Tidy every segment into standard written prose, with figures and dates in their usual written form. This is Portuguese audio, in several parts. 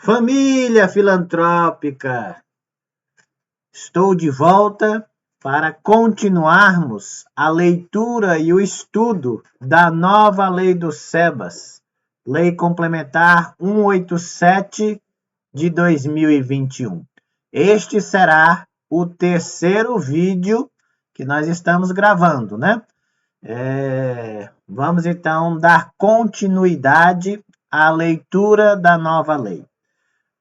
Família filantrópica, estou de volta para continuarmos a leitura e o estudo da nova Lei do SEBAS, Lei Complementar 187 de 2021. Este será o terceiro vídeo que nós estamos gravando, né? Vamos então dar continuidade à leitura da nova lei.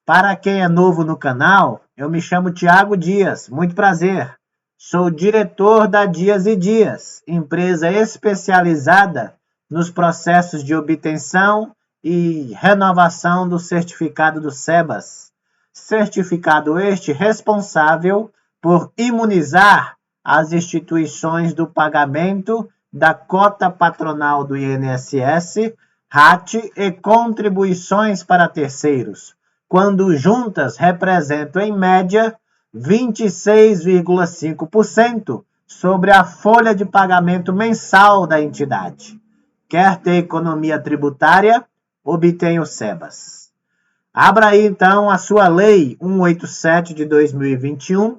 Para quem é novo no canal, eu me chamo Tiago Dias, muito prazer. Sou diretor da Dias e Dias, empresa especializada nos processos de obtenção e renovação do certificado do SEBAS. Certificado este responsável por imunizar as instituições do pagamento da cota patronal do INSS, RAT e contribuições para terceiros, quando juntas representam, em média, 26,5% sobre a folha de pagamento mensal da entidade. Quer ter economia tributária? Obtenha o SEBAS. Abra aí, então, a sua Lei 187 de 2021.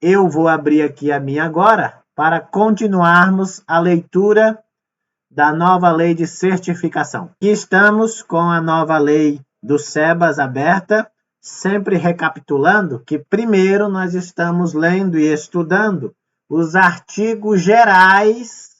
Eu vou abrir aqui a minha agora para continuarmos a leitura da nova Lei de Certificação. Aqui estamos com a nova Lei do SEBAS aberta, sempre recapitulando que primeiro nós estamos lendo e estudando os artigos gerais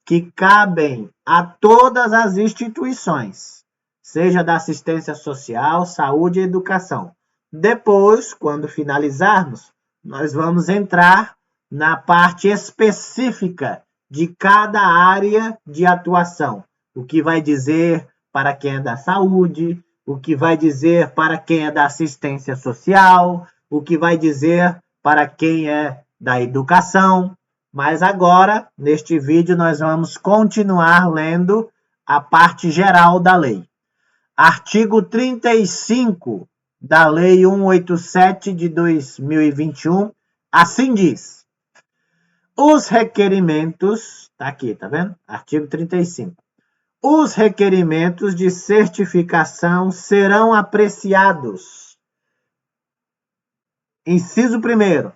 que cabem a todas as instituições, seja da assistência social, saúde e educação. Depois, quando finalizarmos, nós vamos entrar na parte específica de cada área de atuação, o que vai dizer para quem é da saúde, o que vai dizer para quem é da assistência social, o que vai dizer para quem é da educação. Mas agora, neste vídeo, nós vamos continuar lendo a parte geral da lei. Artigo 35 da Lei 187 de 2021, assim diz: os requerimentos, tá aqui, tá vendo? Artigo 35. Os requerimentos de certificação serão apreciados. Inciso 1º,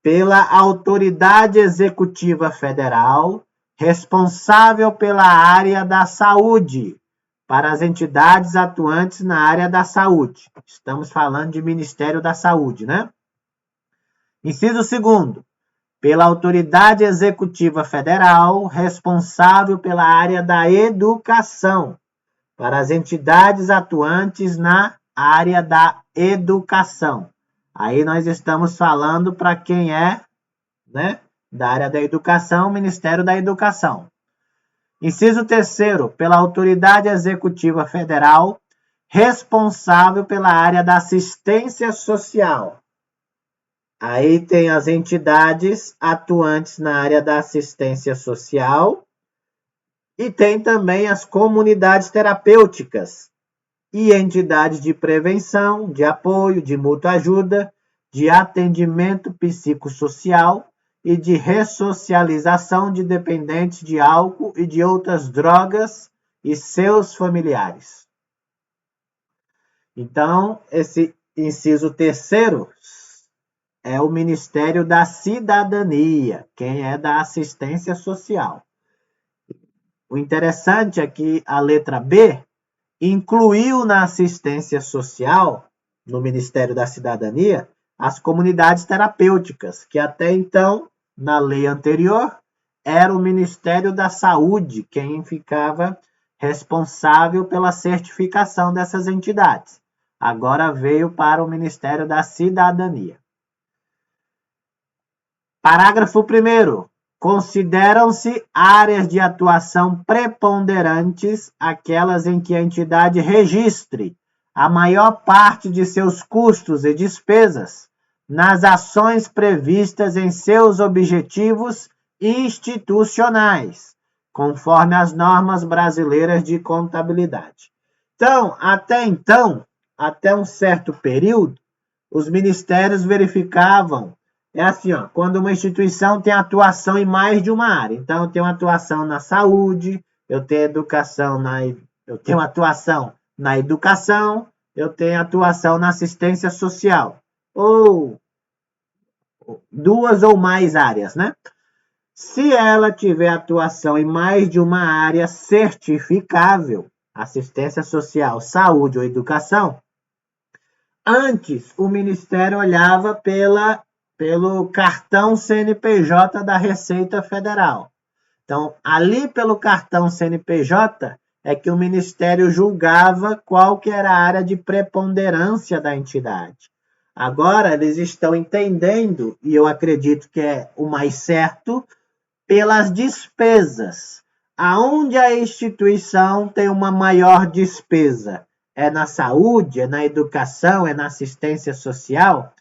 pela autoridade executiva federal responsável pela área da saúde, para as entidades atuantes na área da saúde. Estamos falando de Ministério da Saúde, né? Inciso 2º, pela autoridade executiva federal responsável pela área da educação, para as entidades atuantes na área da educação. Aí nós estamos falando para quem é, né, da área da educação, Ministério da Educação. Inciso 3º, pela autoridade executiva federal responsável pela área da assistência social. Aí tem as entidades atuantes na área da assistência social e tem também as comunidades terapêuticas e entidades de prevenção, de apoio, de mútua ajuda, de atendimento psicossocial e de ressocialização de dependentes de álcool e de outras drogas e seus familiares. Então, esse inciso 3º é o Ministério da Cidadania, quem é da assistência social. O interessante é que a letra B incluiu na assistência social, no Ministério da Cidadania, as comunidades terapêuticas, que até então, na lei anterior, era o Ministério da Saúde quem ficava responsável pela certificação dessas entidades. Agora veio para o Ministério da Cidadania. Parágrafo 1º. Consideram-se áreas de atuação preponderantes aquelas em que a entidade registre a maior parte de seus custos e despesas nas ações previstas em seus objetivos institucionais, conforme as normas brasileiras de contabilidade. Então, até um certo período, os ministérios verificavam. É assim, ó, quando uma instituição tem atuação em mais de uma área. Então, eu tenho atuação na saúde, eu tenho atuação na educação, eu tenho atuação na assistência social, ou duas ou mais áreas, né? Se ela tiver atuação em mais de uma área certificável, assistência social, saúde ou educação, antes o Ministério olhava pelo cartão CNPJ da Receita Federal. Então, ali pelo cartão CNPJ é que o Ministério julgava qual que era a área de preponderância da entidade. Agora, eles estão entendendo, e eu acredito que é o mais certo, pelas despesas. Aonde a instituição tem uma maior despesa? É na saúde, é na educação, é na assistência social?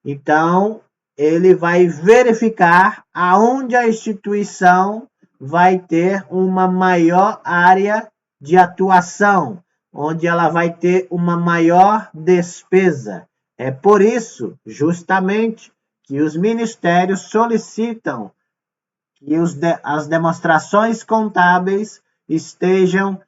Então, ele vai verificar aonde a instituição vai ter uma maior área de atuação, onde ela vai ter uma maior despesa. É por isso, justamente, que os ministérios solicitam que as demonstrações contábeis estejam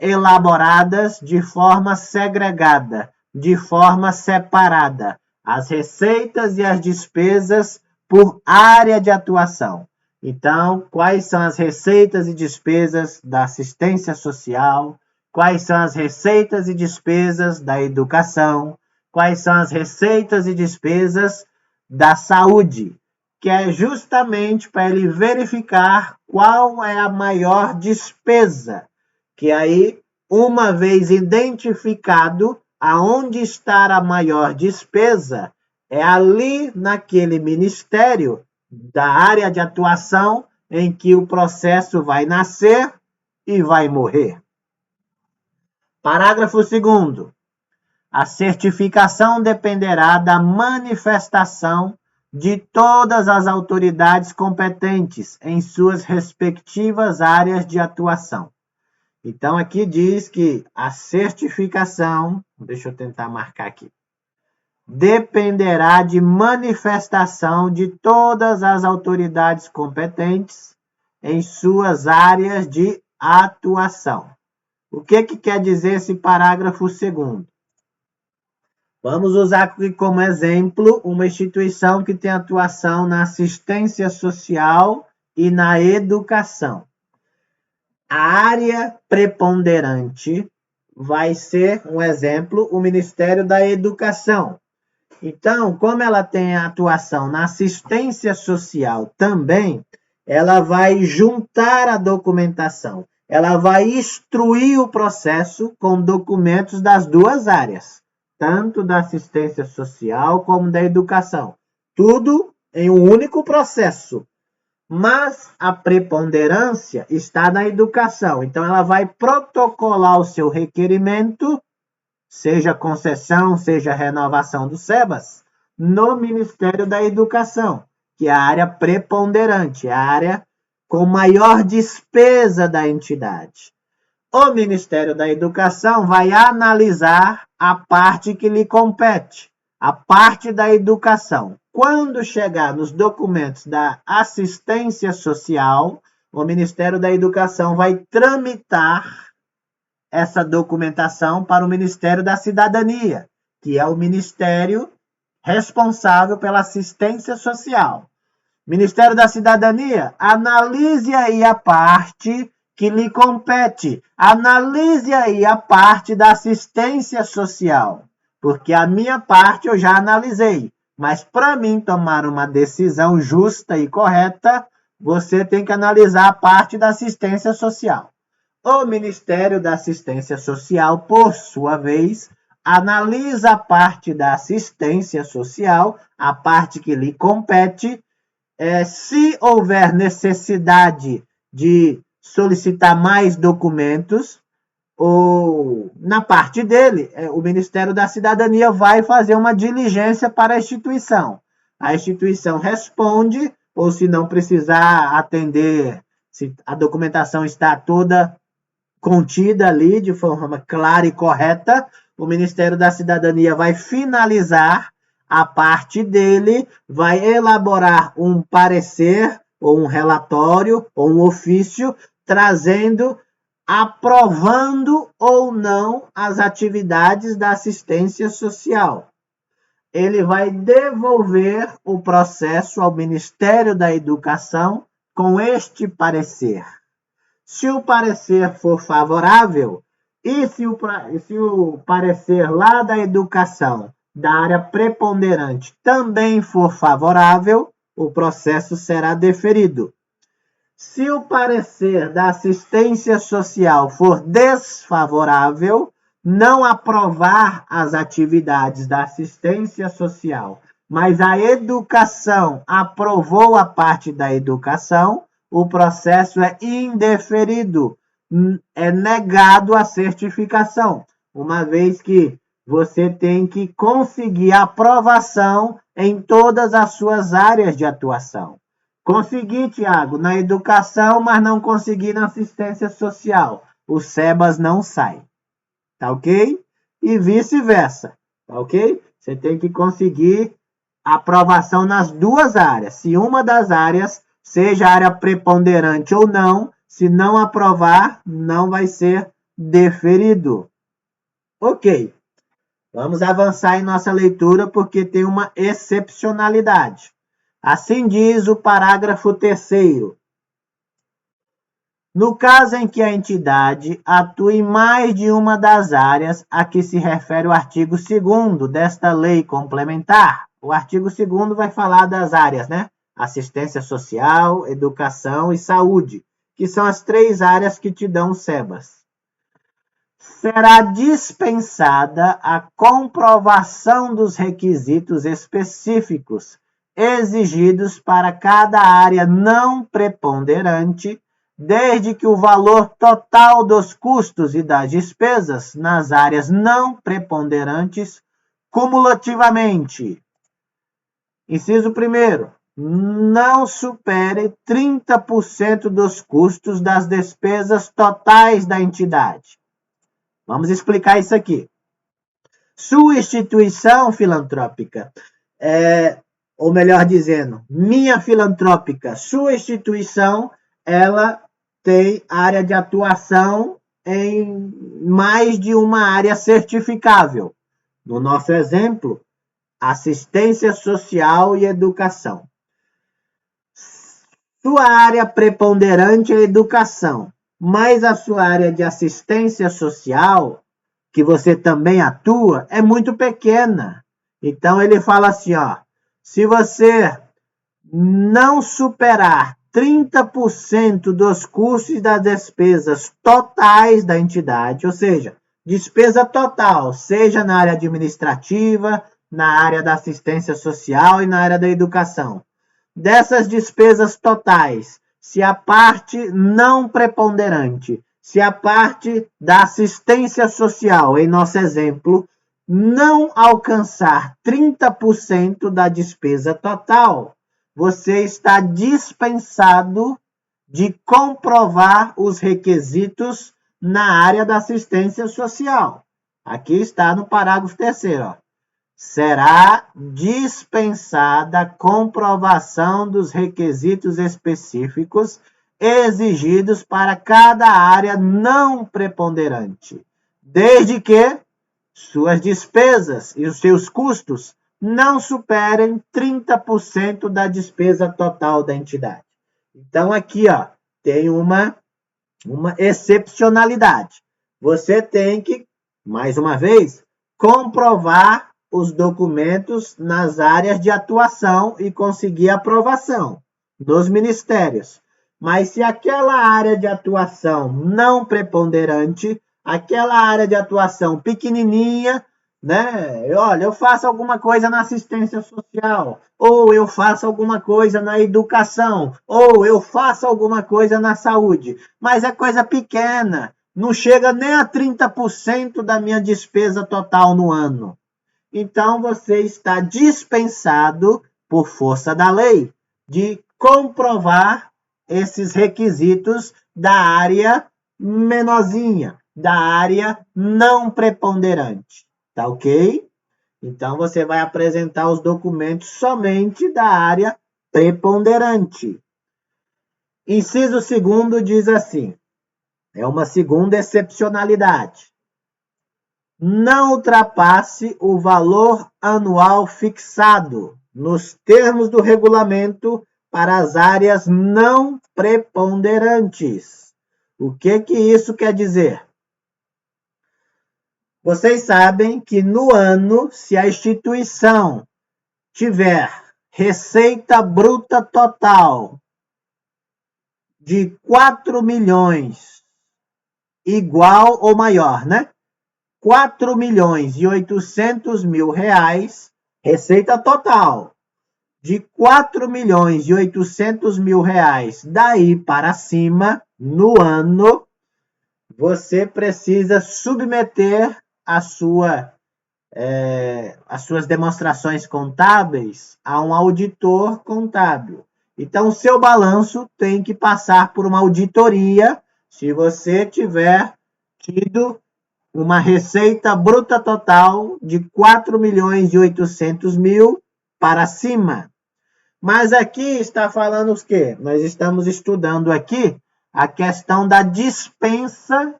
elaboradas de forma segregada, de forma separada, as receitas e as despesas por área de atuação. Então, quais são as receitas e despesas da assistência social? Quais são as receitas e despesas da educação? Quais são as receitas e despesas da saúde? Que é justamente para ele verificar qual é a maior despesa. Que aí, uma vez identificado aonde está a maior despesa, é ali naquele ministério da área de atuação em que o processo vai nascer e vai morrer. Parágrafo 2º. A certificação dependerá da manifestação de todas as autoridades competentes em suas respectivas áreas de atuação. Então, aqui diz que a certificação, deixa eu tentar marcar aqui, dependerá de manifestação de todas as autoridades competentes em suas áreas de atuação. O que quer dizer esse parágrafo 2º? Vamos usar aqui como exemplo uma instituição que tem atuação na assistência social e na educação. A área preponderante vai ser, um exemplo, o Ministério da Educação. Então, como ela tem a atuação na assistência social também, ela vai juntar a documentação. Ela vai instruir o processo com documentos das duas áreas, tanto da assistência social como da educação. Tudo em um único processo. Mas a preponderância está na educação. Então, ela vai protocolar o seu requerimento, seja concessão, seja renovação do SEBAS, no Ministério da Educação, que é a área preponderante, a área com maior despesa da entidade. O Ministério da Educação vai analisar a parte que lhe compete, a parte da educação. Quando chegar nos documentos da assistência social, o Ministério da Educação vai tramitar essa documentação para o Ministério da Cidadania, que é o ministério responsável pela assistência social. Ministério da Cidadania, analise aí a parte que lhe compete. Analise aí a parte da assistência social, porque a minha parte eu já analisei. Mas para mim tomar uma decisão justa e correta, você tem que analisar a parte da assistência social. O Ministério da Assistência Social, por sua vez, analisa a parte da assistência social, a parte que lhe compete. Se houver necessidade de solicitar mais documentos, ou na parte dele, o Ministério da Cidadania vai fazer uma diligência para a instituição. A instituição responde, ou se não precisar atender, se a documentação está toda contida ali de forma clara e correta, o Ministério da Cidadania vai finalizar a parte dele, vai elaborar um parecer, ou um relatório, ou um ofício, trazendo aprovando ou não as atividades da assistência social. Ele vai devolver o processo ao Ministério da Educação com este parecer. Se o parecer for favorável, e se o parecer lá da educação, da área preponderante, também for favorável, o processo será deferido. Se o parecer da assistência social for desfavorável, não aprovar as atividades da assistência social, mas a educação aprovou a parte da educação, o processo é indeferido, é negado a certificação, uma vez que você tem que conseguir aprovação em todas as suas áreas de atuação. Consegui, Tiago, na educação, mas não consegui na assistência social. O SEBAS não sai. Tá ok? E vice-versa. Tá ok? Você tem que conseguir aprovação nas duas áreas. Se uma das áreas, seja área preponderante ou não, se não aprovar, não vai ser deferido. Ok. Vamos avançar em nossa leitura porque tem uma excepcionalidade. Assim diz o parágrafo 3º. No caso em que a entidade atue em mais de uma das áreas a que se refere o artigo 2º desta lei complementar, o artigo 2º vai falar das áreas, né? Assistência social, educação e saúde, que são as 3 áreas que te dão o SEBAS. Será dispensada a comprovação dos requisitos específicos exigidos para cada área não preponderante, desde que o valor total dos custos e das despesas nas áreas não preponderantes, cumulativamente. Inciso 1º, não supere 30% dos custos das despesas totais da entidade. Vamos explicar isso aqui. Sua instituição filantrópica ou melhor dizendo, minha filantrópica, sua instituição, ela tem área de atuação em mais de uma área certificável. No nosso exemplo, assistência social e educação. Sua área preponderante é educação, mas a sua área de assistência social, que você também atua, é muito pequena. Então ele fala assim, ó, se você não superar 30% dos custos e das despesas totais da entidade, ou seja, despesa total, seja na área administrativa, na área da assistência social e na área da educação. Dessas despesas totais, se a parte não preponderante, se a parte da assistência social, em nosso exemplo, não alcançar 30% da despesa total, você está dispensado de comprovar os requisitos na área da assistência social. Aqui está no parágrafo 3º. Será dispensada a comprovação dos requisitos específicos exigidos para cada área não preponderante, desde que suas despesas e os seus custos não superem 30% da despesa total da entidade. Então, aqui, ó, tem uma excepcionalidade. Você tem que, mais uma vez, comprovar os documentos nas áreas de atuação e conseguir aprovação dos ministérios. Mas se aquela área de atuação não preponderante, aquela área de atuação pequenininha, né? Olha, eu faço alguma coisa na assistência social, ou eu faço alguma coisa na educação, ou eu faço alguma coisa na saúde, mas é coisa pequena, não chega nem a 30% da minha despesa total no ano. Então você está dispensado, por força da lei, de comprovar esses requisitos da área menorzinha, da área não preponderante. Tá ok? Então você vai apresentar os documentos somente da área preponderante. Inciso 2º diz assim: É uma segunda excepcionalidade. Não ultrapasse o valor anual fixado nos termos do regulamento para as áreas não preponderantes. O que isso quer dizer? Vocês sabem que no ano, se a instituição tiver receita bruta total de 4 milhões, igual ou maior, né? 4.800.000 reais, receita total de 4.800.000 reais, daí para cima, no ano, você precisa submeter as suas demonstrações contábeis a um auditor contábil. Então, o seu balanço tem que passar por uma auditoria se você tiver tido uma receita bruta total de 4.800.000 para cima. Mas aqui está falando o quê? Nós estamos estudando aqui a questão da dispensa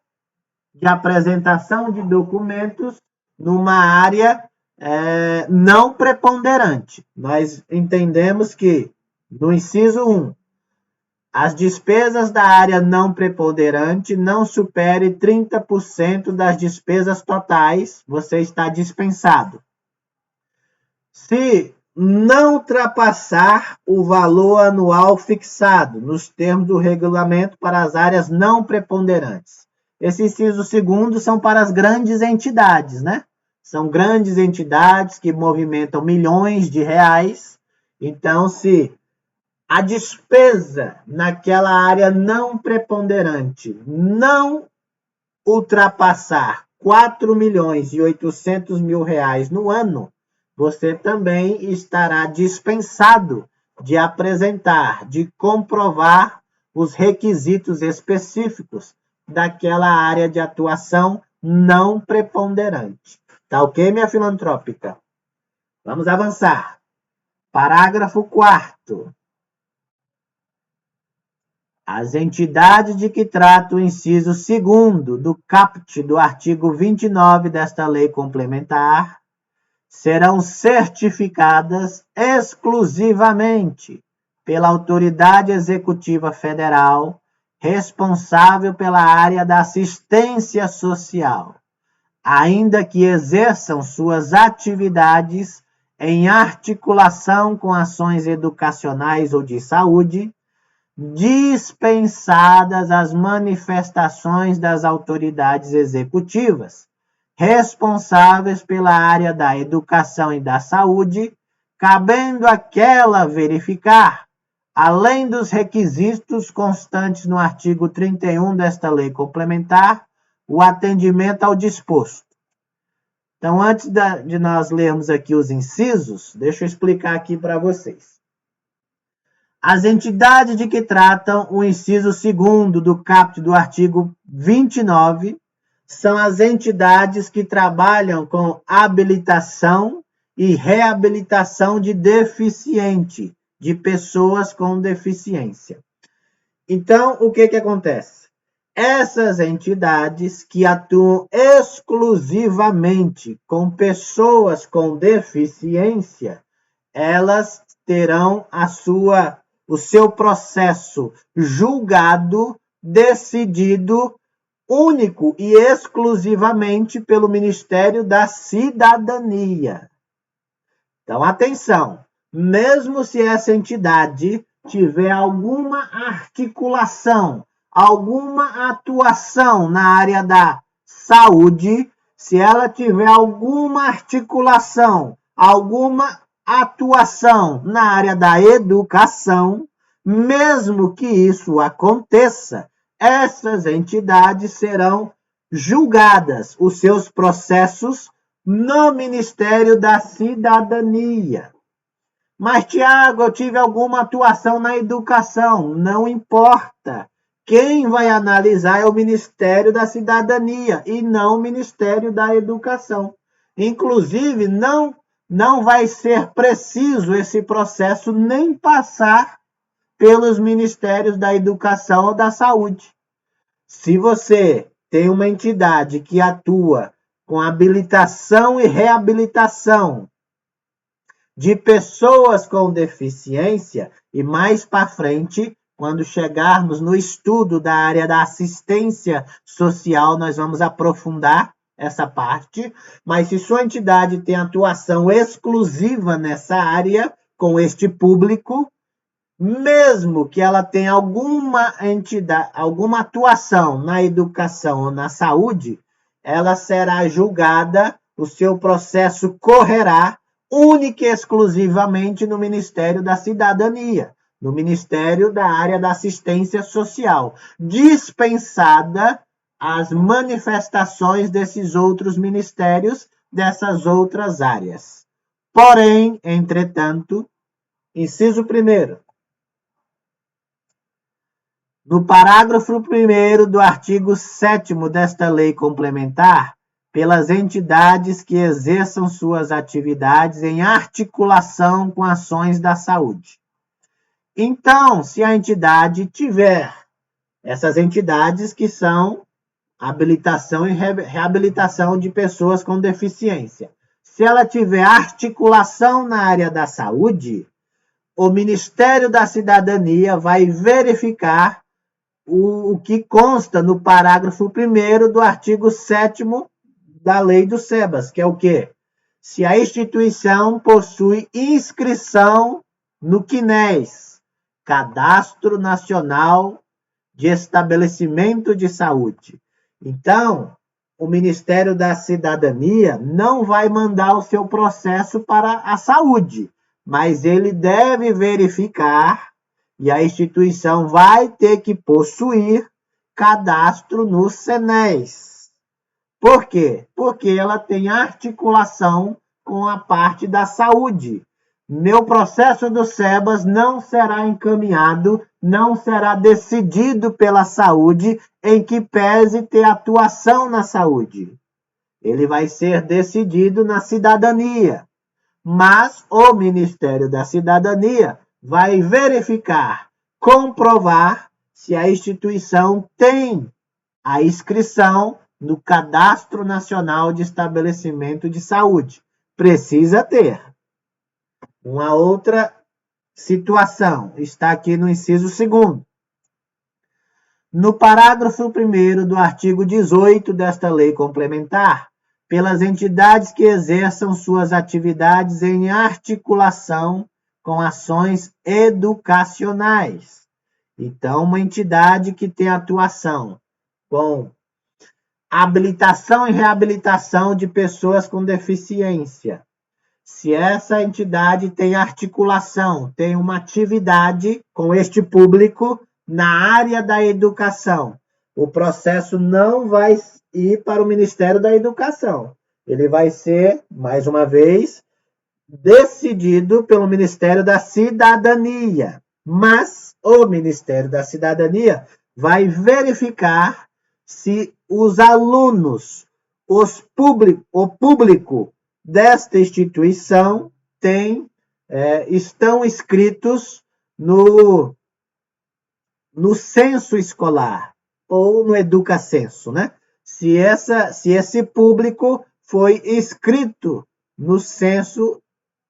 de apresentação de documentos numa área não preponderante. Nós entendemos que, no inciso 1, as despesas da área não preponderante não supere 30% das despesas totais, você está dispensado. Se não ultrapassar o valor anual fixado nos termos do regulamento para as áreas não preponderantes. Esse inciso segundo são para as grandes entidades, né? São grandes entidades que movimentam milhões de reais. Então, se a despesa naquela área não preponderante não ultrapassar 4.800.000 reais no ano, você também estará dispensado de apresentar, de comprovar os requisitos específicos daquela área de atuação não preponderante. Tá ok, minha filantrópica? Vamos avançar. Parágrafo 4º. As entidades de que trata o inciso 2º do caput do artigo 29 desta lei complementar serão certificadas exclusivamente pela autoridade executiva federal responsável pela área da assistência social, ainda que exerçam suas atividades em articulação com ações educacionais ou de saúde, dispensadas as manifestações das autoridades executivas responsáveis pela área da educação e da saúde, cabendo àquela verificar, além dos requisitos constantes no artigo 31 desta lei complementar, o atendimento ao disposto. Então, antes de nós lermos aqui os incisos, deixa eu explicar aqui para vocês. As entidades de que tratam o inciso 2º do caput do artigo 29 são as entidades que trabalham com habilitação e reabilitação de deficiente, de pessoas com deficiência. Então, o que acontece? Essas entidades que atuam exclusivamente com pessoas com deficiência, elas terão o seu processo julgado, decidido, único e exclusivamente pelo Ministério da Cidadania. Então, atenção, mesmo se essa entidade tiver alguma articulação, alguma atuação na área da saúde, se ela tiver alguma articulação, alguma atuação na área da educação, mesmo que isso aconteça, essas entidades serão julgadas, os seus processos, no Ministério da Cidadania. Mas, Tiago, eu tive alguma atuação na educação. Não importa. Quem vai analisar é o Ministério da Cidadania e não o Ministério da Educação. Inclusive, não vai ser preciso esse processo nem passar pelos Ministérios da Educação ou da Saúde. Se você tem uma entidade que atua com habilitação e reabilitação de pessoas com deficiência, e mais para frente, quando chegarmos no estudo da área da assistência social, nós vamos aprofundar essa parte, mas se sua entidade tem atuação exclusiva nessa área, com este público, mesmo que ela tenha alguma entidade, alguma atuação na educação ou na saúde, ela será julgada, o seu processo correrá única e exclusivamente no Ministério da Cidadania, no Ministério da área da assistência social, dispensada as manifestações desses outros ministérios, dessas outras áreas. Porém, entretanto, inciso 1º, no parágrafo 1º do artigo 7º desta lei complementar, pelas entidades que exerçam suas atividades em articulação com ações da saúde. Então, se a entidade tiver essas entidades que são habilitação e reabilitação de pessoas com deficiência, se ela tiver articulação na área da saúde, o Ministério da Cidadania vai verificar o que consta no parágrafo 1º do artigo 7º da lei do SEBAS, que é o quê? Se a instituição possui inscrição no CNES, Cadastro Nacional de Estabelecimento de Saúde. Então, o Ministério da Cidadania não vai mandar o seu processo para a saúde, mas ele deve verificar e a instituição vai ter que possuir cadastro no CNES. Por quê? Porque ela tem articulação com a parte da saúde. Meu processo do SEBAS não será encaminhado, não será decidido pela saúde, em que pese ter atuação na saúde. Ele vai ser decidido na cidadania. Mas o Ministério da Cidadania vai verificar, comprovar se a instituição tem a inscrição no Cadastro Nacional de Estabelecimento de Saúde. Precisa ter. Uma outra situação está aqui no inciso 2º. No parágrafo 1º do artigo 18 desta lei complementar, pelas entidades que exerçam suas atividades em articulação com ações educacionais. Então, uma entidade que tem atuação com habilitação e reabilitação de pessoas com deficiência. Se essa entidade tem articulação, tem uma atividade com este público na área da educação, o processo não vai ir para o Ministério da Educação. Ele vai ser, mais uma vez, decidido pelo Ministério da Cidadania. Mas o Ministério da Cidadania vai verificar se os alunos, o público desta instituição estão inscritos no censo escolar ou no Educacenso, né? Se esse público foi inscrito no censo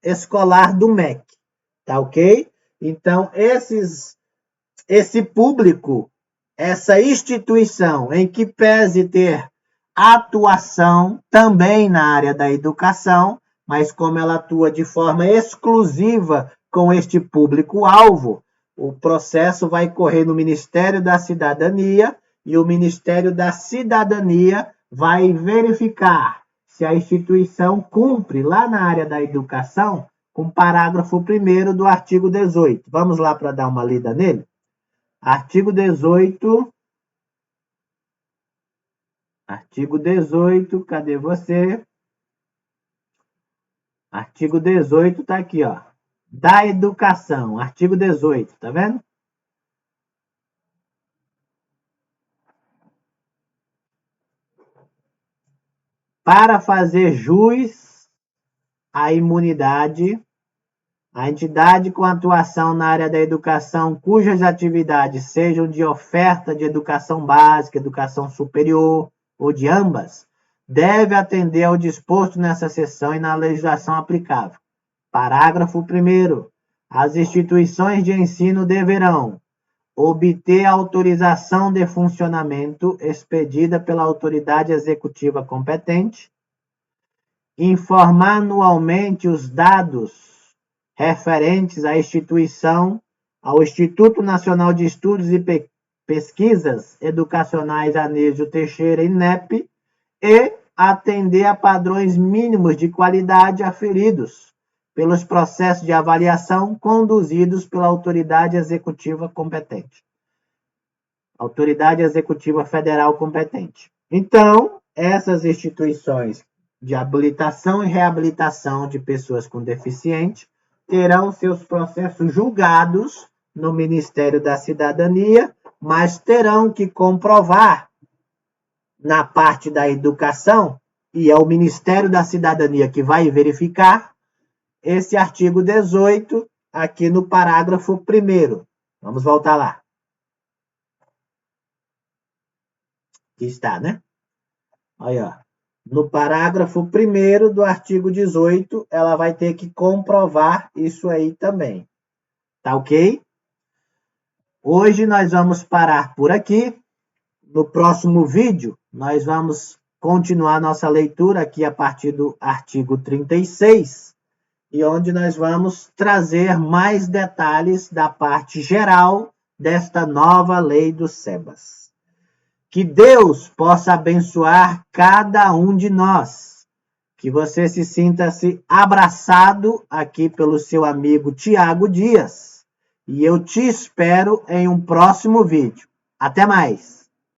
escolar do MEC, tá ok? Então, esse público, essa instituição em que pese ter atuação também na área da educação, mas como ela atua de forma exclusiva com este público-alvo, o processo vai correr no Ministério da Cidadania e o Ministério da Cidadania vai verificar se a instituição cumpre lá na área da educação com o parágrafo 1º do artigo 18. Vamos lá para dar uma lida nele? Artigo 18. Artigo 18, cadê você? Artigo 18 está aqui, ó. Da educação, artigo 18, tá vendo? Para fazer jus à imunidade A entidade com atuação na área da educação cujas atividades sejam de oferta de educação básica, educação superior ou de ambas, deve atender ao disposto nessa seção e na legislação aplicável. Parágrafo 1º. As instituições de ensino deverão obter autorização de funcionamento expedida pela autoridade executiva competente, informar anualmente os dados referentes à instituição, ao Instituto Nacional de Estudos e Pesquisas Educacionais Anísio Teixeira, INEP, e atender a padrões mínimos de qualidade aferidos pelos processos de avaliação conduzidos pela autoridade executiva competente. Autoridade executiva federal competente. Então, essas instituições de habilitação e reabilitação de pessoas com deficiência terão seus processos julgados no Ministério da Cidadania, mas terão que comprovar na parte da educação, e é o Ministério da Cidadania que vai verificar, esse artigo 18, aqui no parágrafo 1º. Vamos voltar lá. Aqui está, né? Aí, ó. No parágrafo 1º do artigo 18, ela vai ter que comprovar isso aí também. Tá ok? Hoje nós vamos parar por aqui. No próximo vídeo, nós vamos continuar nossa leitura aqui a partir do artigo 36, e onde nós vamos trazer mais detalhes da parte geral desta nova lei do SEBAS. Que Deus possa abençoar cada um de nós. Que você se sinta-se abraçado aqui pelo seu amigo Tiago Dias. E eu te espero em um próximo vídeo. Até mais!